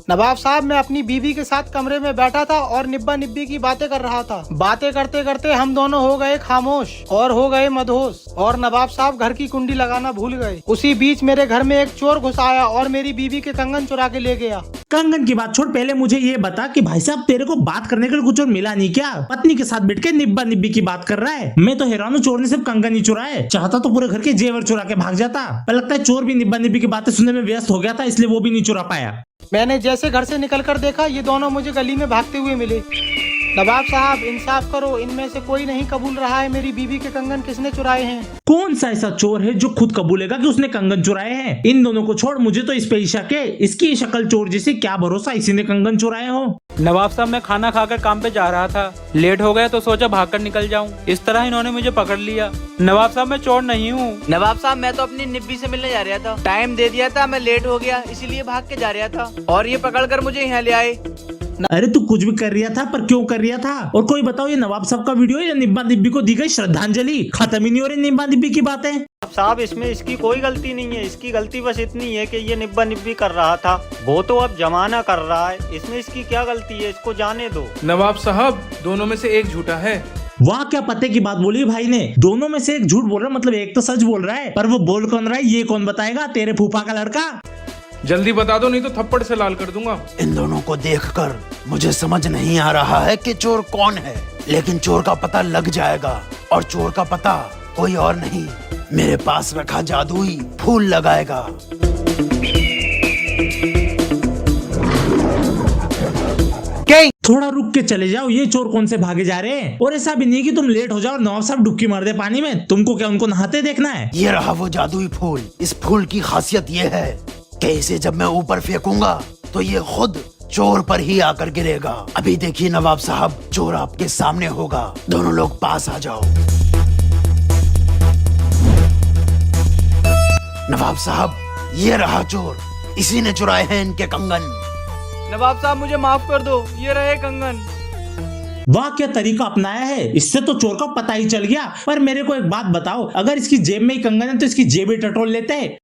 नवाब साहब, मैं अपनी बीवी के साथ कमरे में बैठा था और निब्बा निब्बी की बातें कर रहा था। बातें करते करते हम दोनों हो गए खामोश और हो गए मदहोश, और नवाब साहब घर की कुंडी लगाना भूल गए। उसी बीच मेरे घर में एक चोर घुस आया और मेरी बीवी के कंगन चुरा के ले गया। कंगन की बात छोड़, पहले मुझे ये बता कि भाई साहब तेरे को बात करने के लिए कुछ और मिला नहीं क्या? पत्नी के साथ बैठ के निब्बा निब्बी की बात कर रहा है। मैं तो हैरान हूँ, चोर ने सिर्फ कंगन ही चुराए, चाहता तो पूरे घर के जेवर चुरा के भाग जाता। पर लगता है चोर भी निब्बा निब्बी की बातें सुनने में व्यस्त हो गया था, इसलिए वो भी नहीं चुरा पाया। मैंने जैसे घर से निकलकर देखा, ये दोनों मुझे गली में भागते हुए मिले। नवाब साहब, इंसाफ करो, इनमें से कोई नहीं कबूल रहा है मेरी बीवी के कंगन किसने चुराए हैं। कौन सा ऐसा चोर है जो खुद कबूलेगा कि उसने कंगन चुराए हैं? इन दोनों को छोड़, मुझे तो इस पे ही शक है। इसकी शक्ल चोर जैसी, क्या भरोसा इसी ने कंगन चुराए हो। नवाब साहब, मैं खाना खाकर काम पे जा रहा था, लेट हो गया तो सोचा भागकर निकल जाऊं। इस तरह इन्होंने मुझे पकड़ लिया। नवाब साहब, मैं चोर नहीं हूँ। नवाब साहब, मैं तो अपनी निब्बी से मिलने जा रहा था, टाइम दे दिया था, मैं लेट हो गया इसीलिए भाग के जा रहा था और ये पकड़कर मुझे यहाँ ले आए। अरे तू कुछ भी कर रहा था, पर क्यों कर रहा था? और कोई बताओ, ये नवाब साहब का वीडियो या निब्बा निब्बी को दी गई श्रद्धांजलि? खत्म ही नहीं हो रही निब्बा निब्बी की बातें। साहब, इसमें इसकी कोई गलती नहीं है। इसकी गलती बस इतनी है कि ये निब्बा निब्बी कर रहा था, वो तो अब जमाना कर रहा है, इसमें इसकी क्या गलती है, इसको जाने दो। नवाब साहब, दोनों में से एक झूठा है। वाह, क्या पते की बात बोली भाई ने। दोनों में से एक झूठ बोल रहा है, मतलब एक तो सच बोल रहा है, पर वो बोल कौन रहा है ये कौन बताएगा? तेरे फूफा का लड़का। जल्दी बता दो, नहीं तो थप्पड़ से लाल कर दूंगा। इन दोनों को देखकर मुझे समझ नहीं आ रहा है कि चोर कौन है, लेकिन चोर का पता लग जाएगा, और चोर का पता कोई और नहीं, मेरे पास रखा जादुई फूल लगाएगा। थोड़ा रुक के चले जाओ, ये चोर कौन से भागे जा रहे हैं? और ऐसा भी नहीं कि तुम लेट हो जाओ और नवाब साहब डुबकी मार दे पानी में। तुमको क्या उनको नहाते देखना है? ये रहा वो जादुई फूल। इस फूल की खासियत ये है कि इसे जब मैं ऊपर फेंकूंगा तो ये खुद चोर पर ही आकर गिरेगा। अभी देखिए नवाब साहब, चोर आपके सामने होगा, दोनों लोग पास आ जाओ। नवाब साहब, ये रहा चोर, इसी ने चुराए हैं इनके कंगन। नवाब साहब, मुझे माफ कर दो, ये रहे कंगन। वाह, क्या तरीका अपनाया है, इससे तो चोर का पता ही चल गया। पर मेरे को एक बात बताओ, अगर इसकी जेब में ही कंगन है तो इसकी जेब ही टटोल लेते हैं।